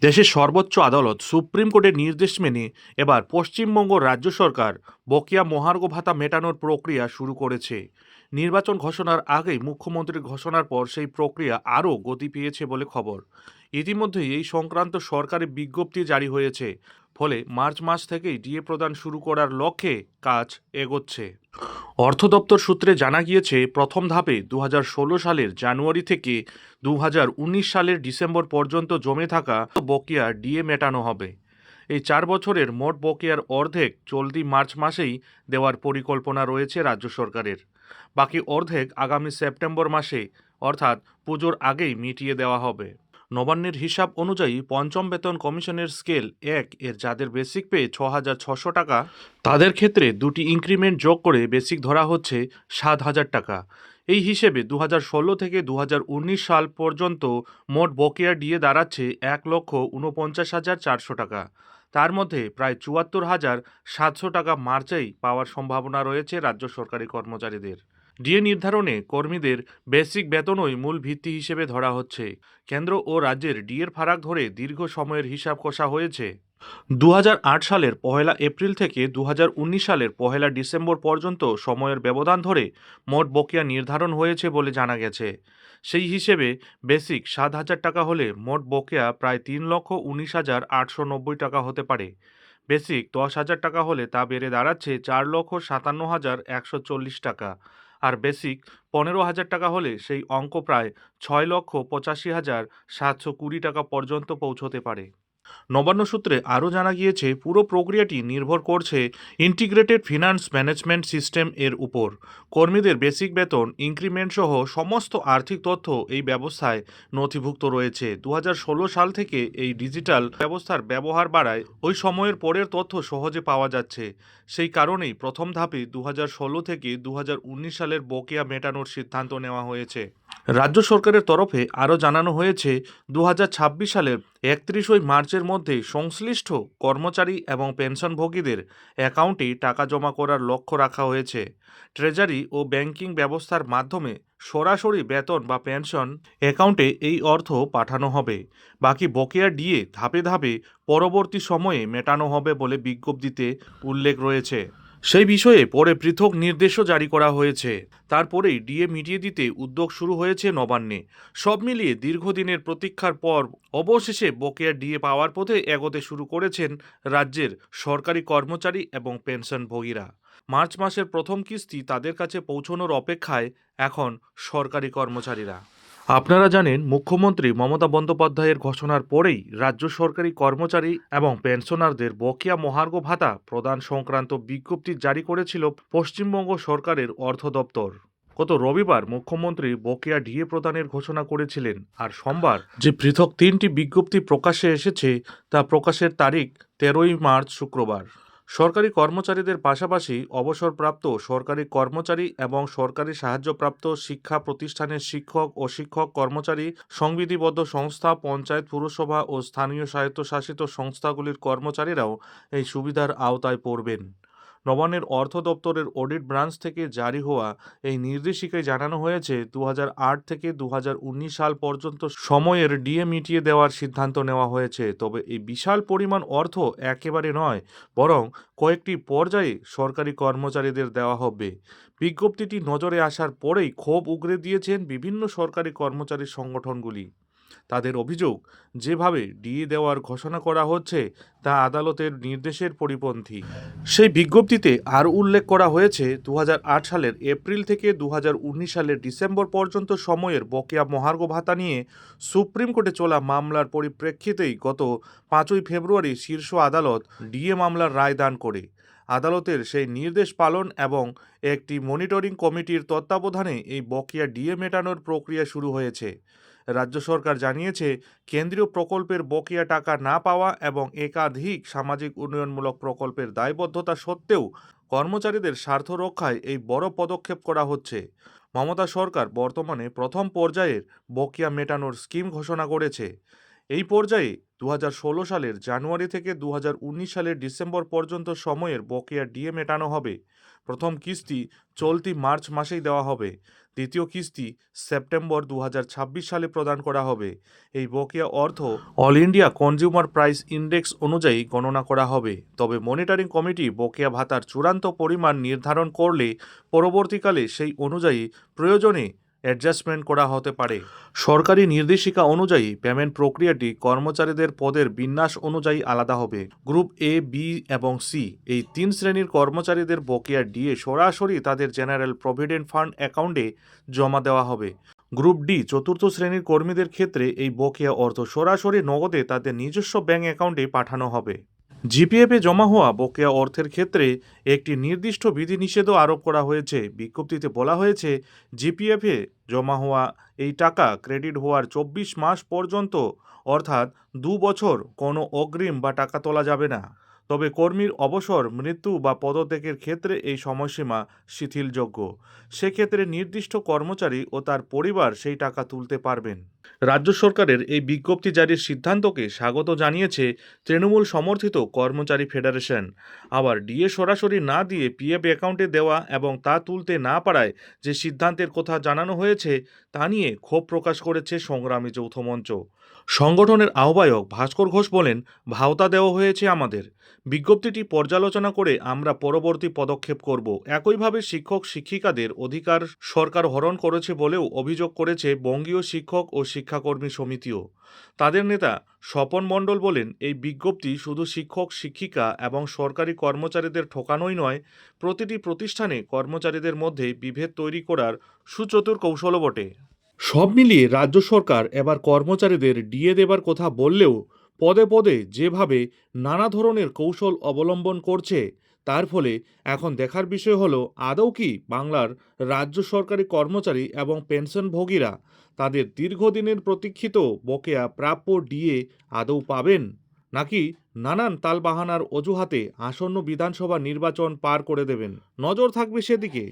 দেশের সর্বোচ্চ আদালত সুপ্রিম কোর্টের নির্দেশ মেনে এবার পশ্চিমবঙ্গ রাজ্য সরকার বকেয়া মহার্ঘ ভাতা মেটানোর প্রক্রিয়া শুরু করেছে। নির্বাচন ঘোষণার আগেই মুখ্যমন্ত্রীর ঘোষণার পর সেই প্রক্রিয়া আরও গতি পেয়েছে বলে খবর। ইতিমধ্যেই এই সংক্রান্ত সরকারি বিজ্ঞপ্তি জারি হয়েছে। ফলে মার্চ মাস থেকেই ডিএ প্রদান শুরু করার লক্ষ্যে কাজ এগোচ্ছে। অর্থ দপ্তর সূত্রে জানা গিয়েছে, প্রথম ধাপে 2016 সালের জানুয়ারি থেকে 2019 সালের ডিসেম্বর পর্যন্ত জমে থাকা বকেয়া ডিএ মেটানো হবে। এই 4 বছরের মোট বকেয়ার অর্ধেক চলতি মার্চ মাসেই দেওয়ার পরিকল্পনা রয়েছে রাজ্য সরকারের। বাকি অর্ধেক আগামী সেপ্টেম্বর মাসে, অর্থাৎ পুজোর আগেই মিটিয়ে দেওয়া হবে। নবান্নের হিসাব অনুযায়ী পঞ্চম বেতন কমিশনের স্কেল 1 এর যাদের বেসিক পে 6,600 টাকা, তাদের ক্ষেত্রে দুটি ইনক্রিমেন্ট যোগ করে বেসিক ধরা হচ্ছে 7,000 টাকা। এই হিসেবে 2016 থেকে 2019 সাল পর্যন্ত মোট বকেয়া ডিএ দাঁড়াচ্ছে 1,49,400 টাকা। তার মধ্যে প্রায় 74,700 টাকা মার্চেই পাওয়ার সম্ভাবনা রয়েছে রাজ্য সরকারি কর্মচারীদের। ডিএ নির্ধারণে কর্মীদের বেসিক বেতনই মূল ভিত্তি হিসেবে ধরা হচ্ছে। কেন্দ্র ও রাজ্যের ডিএর ফারাক ধরে দীর্ঘ সময়ের হিসাব কষা হয়েছে। 2008 সালের 1 এপ্রিল থেকে 2019 সালের 1 ডিসেম্বর পর্যন্ত সময়ের ব্যবধান ধরে মোট বকেয়া নির্ধারণ হয়েছে বলে জানা গেছে। সেই হিসেবে বেসিক 7,000 টাকা হলে মোট বকেয়া প্রায় 3,19,890 টাকা হতে পারে। বেসিক 10,000 টাকা হলে তা বেড়ে দাঁড়াচ্ছে 4,57,140 টাকা। আর বেসিক 15,000 টাকা হলে সেই অঙ্ক প্রায় 6,85,720 টাকা পর্যন্ত পৌঁছতে পারে। নবান্ন সূত্রে আরও জানা গিয়েছে, পুরো প্রক্রিয়াটি নির্ভর করছে ইন্টিগ্রেটেড ফিনান্স ম্যানেজমেন্ট সিস্টেম এর উপর। কর্মীদের বেসিক বেতন, ইনক্রিমেন্ট সহ সমস্ত আর্থিক তথ্য এই ব্যবস্থায় নথিভুক্ত রয়েছে। 2016 সাল থেকে এই ডিজিটাল ব্যবস্থার ব্যবহার বাড়ায় ওই সময়ের পরের তথ্য সহজে পাওয়া যাচ্ছে। সেই কারণেই প্রথম ধাপে 2016 থেকে 2019 সালের বকেয়া মেটানোর সিদ্ধান্ত নেওয়া হয়েছে। রাজ্য সরকারের তরফে আরও জানানো হয়েছে, 2026 সালের 31 মার্চের মধ্যে সংশ্লিষ্ট কর্মচারী এবং পেনশনভোগীদের অ্যাকাউন্টে টাকা জমা করার লক্ষ্য রাখা হয়েছে। ট্রেজারি ও ব্যাংকিং ব্যবস্থার মাধ্যমে সরাসরি বেতন বা পেনশন অ্যাকাউন্টে এই অর্থ পাঠানো হবে। বাকি বকেয়া ডিএ ধাপে ধাপে পরবর্তী সময়ে মেটানো হবে বলে বিজ্ঞপ্তিতে উল্লেখ রয়েছে। সেই বিষয়ে পরে পৃথক নির্দেশও জারি করা হয়েছে। তারপরেই ডিএ মিটিয়ে দিতে উদ্যোগ শুরু হয়েছে নবান্নে। সব মিলিয়ে দীর্ঘদিনের প্রতীক্ষার পর অবশেষে বকেয়া ডিএ পাওয়ার পথে এগোতে শুরু করেছেন রাজ্যের সরকারি কর্মচারী এবং পেনশনভোগীরা। মার্চ মাসের প্রথম কিস্তি তাদের কাছে পৌঁছানোর অপেক্ষায় এখন সরকারি কর্মচারীরা। আপনারা জানেন, মুখ্যমন্ত্রী মমতা বন্দ্যোপাধ্যায়ের ঘোষণার পরেই রাজ্য সরকারি কর্মচারী এবং পেনশনারদের বকেয়া মহার্ঘ ভাতা প্রদান সংক্রান্ত বিজ্ঞপ্তি জারি করেছিল পশ্চিমবঙ্গ সরকারের অর্থ দপ্তর। গত রবিবার মুখ্যমন্ত্রী বকেয়া ডিএ প্রদানের ঘোষণা করেছিলেন, আর সোমবার যে পৃথক 3টি বিজ্ঞপ্তি প্রকাশ্যে এসেছে তা প্রকাশের তারিখ 13ই মার্চ, শুক্রবার। সরকারি কর্মচারীদের পাশাপাশি অবসরপ্রাপ্ত সরকারি কর্মচারী এবং সরকারি সাহায্যপ্রাপ্ত শিক্ষা প্রতিষ্ঠানের শিক্ষক ও শিক্ষক কর্মচারী, সংবিধিবদ্ধ সংস্থা, পঞ্চায়েত, পুরসভা ও স্থানীয় স্বায়ত্তশাসিত সংস্থাগুলির কর্মচারীরাও এই সুবিধার আওতায় পড়বেন। নবান্নের অর্থ দপ্তরের অডিট ব্রাঞ্চ থেকে জারি হওয়া এই নির্দেশিকায় জানানো হয়েছে, 2008 থেকে 2019 সাল পর্যন্ত সময়ের ডিএ মিটিয়ে দেওয়ার সিদ্ধান্ত নেওয়া হয়েছে। তবে এই বিশাল পরিমাণ অর্থ একেবারে নয়, বরং কয়েকটি পর্যায়ে সরকারি কর্মচারীদের দেওয়া হবে। বিজ্ঞপ্তিটি নজরে আসার পরেই ক্ষোভ উগরে দিয়েছেন বিভিন্ন সরকারি কর্মচারী সংগঠনগুলি। তাদের অভিযোগ, যেভাবে ডিএ দেওয়ার ঘোষণা করা হচ্ছে তা আদালতের নির্দেশের পরিপন্থী। সেই বিজ্ঞপ্তিতে আর উল্লেখ করা হয়েছে, 2008 সালের এপ্রিল থেকে 2019 সালের ডিসেম্বর পর্যন্ত সময়ের বকেয়া মহার্ঘ ভাতা নিয়ে সুপ্রিম কোর্টে চলা মামলার পরিপ্রেক্ষিতেই গত 5ই ফেব্রুয়ারি শীর্ষ আদালত ডিএ মামলার রায় দান করে। আদালতের সেই নির্দেশ পালন এবং একটি মনিটরিং কমিটির তত্ত্বাবধানে এই বকেয়া ডিএ মেটানোর প্রক্রিয়া শুরু হয়েছে। রাজ্য সরকার জানিয়েছে, কেন্দ্রীয় প্রকল্পের বকেয়া টাকা না পাওয়া এবং একাধিক সামাজিক উন্নয়নমূলক প্রকল্পের দায়বদ্ধতা সত্ত্বেও কর্মচারীদের স্বার্থ রক্ষায় এই বড় পদক্ষেপ করা হচ্ছে। মমতা সরকার বর্তমানে প্রথম পর্যায়ের বকেয়া মেটানোর স্কিম ঘোষণা করেছে। এই পর্যায়ে 2016 সালের জানুয়ারি থেকে 2019 সালের ডিসেম্বর পর্যন্ত সময়ের বকেয়া ডিএ মেটানো হবে। প্রথম কিস্তি চলতি মার্চ মাসেই দেওয়া হবে। দ্বিতীয় কিস্তি সেপ্টেম্বর 2026 সালে প্রদান করা হবে। এই বকেয়া অর্থ all India consumer price index অনুযায়ী গণনা করা হবে। তবে মনিটরিং কমিটি বকেয়া ভাতার চূড়ান্ত পরিমাণ নির্ধারণ করলে পরবর্তীকালে সেই অনুযায়ী প্রয়োজনে অ্যাডজাস্টমেন্ট করা হতে পারে। সরকারি নির্দেশিকা অনুযায়ী পেমেন্ট প্রক্রিয়াটি কর্মচারীদের পদের বিন্যাস অনুযায়ী আলাদা হবে। গ্রুপ এ, বি এবং সি এই 3 শ্রেণীর কর্মচারীদের বকেয়া ডিএ সরাসরি তাদের জেনারেল প্রভিডেন্ট ফান্ড অ্যাকাউন্টে জমা দেওয়া হবে। গ্রুপ ডি চতুর্থ শ্রেণীর কর্মীদের ক্ষেত্রে এই বকেয়া অর্থ সরাসরি নগদে তাদের নিজস্ব ব্যাংক অ্যাকাউন্টে পাঠানো হবে। জিপিএফে জমা হওয়া বকেয়া অর্থের ক্ষেত্রে একটি নির্দিষ্ট বিধিনিষেধও আরোপ করা হয়েছে। বিজ্ঞপ্তিতে বলা হয়েছে, জিপিএফে জমা হওয়া এই টাকা ক্রেডিট হওয়ার 24 মাস পর্যন্ত অর্থাৎ 2 বছর কোনো অগ্রিম বা টাকা তোলা যাবে না। তবে কর্মীর অবসর, মৃত্যু বা পদত্যাগের ক্ষেত্রে এই সময়সীমা শিথিলযোগ্য। সেক্ষেত্রে নির্দিষ্ট কর্মচারী ও তার পরিবার সেই টাকা তুলতে পারবেন। রাজ্য সরকারের এই বিজ্ঞপ্তি জারির সিদ্ধান্তকে স্বাগত জানিয়েছে তৃণমূল সমর্থিত কর্মচারী ফেডারেশন। আবার ডিএ সরাসরি না দিয়ে পিএফ অ্যাকাউন্টে দেওয়া এবং তা তুলতে না পারায় যে সিদ্ধান্তের কথা জানানো হয়েছে তা নিয়ে ক্ষোভ প্রকাশ করেছে সংগ্রামী যৌথ মঞ্চ। সংগঠনের আহ্বায়ক ভাস্কর ঘোষ বলেন, ভাওতা দেওয়া হয়েছে আমাদের। বিজ্ঞপ্তিটি পর্যালোচনা করে আমরা পরবর্তী পদক্ষেপ করব। একইভাবে শিক্ষক শিক্ষিকাদের অধিকার সরকার হরণ করেছে বলেও অভিযোগ করেছে বঙ্গীয় শিক্ষক ও শিক্ষাকর্মী সমিতিও। তাদের নেতা স্বপন মণ্ডল বলেন, এই বিজ্ঞপ্তি শুধু শিক্ষক শিক্ষিকা এবং সরকারি কর্মচারীদের ঠকানোই নয়, প্রতিটি প্রতিষ্ঠানে কর্মচারীদের মধ্যে বিভেদ তৈরি করার সুচতুর কৌশলও বটে। সব মিলিয়ে রাজ্য সরকার এবার কর্মচারীদের ডিএ দেবার কথা বললেও পদে পদে যেভাবে নানা ধরনের কৌশল অবলম্বন করছে, তার ফলে এখন দেখার বিষয় হলো আদৌ কি বাংলার রাজ্য সরকারি কর্মচারী এবং পেনশনভোগীরা তাদের দীর্ঘদিনের প্রতীক্ষিত বকেয়া প্রাপ্য ডিএ আদৌ পাবেন, নাকি নানান তালবাহানার অজুহাতে আসন্ন বিধানসভা নির্বাচন পার করে দেবেন। নজর থাকবে সেদিকে।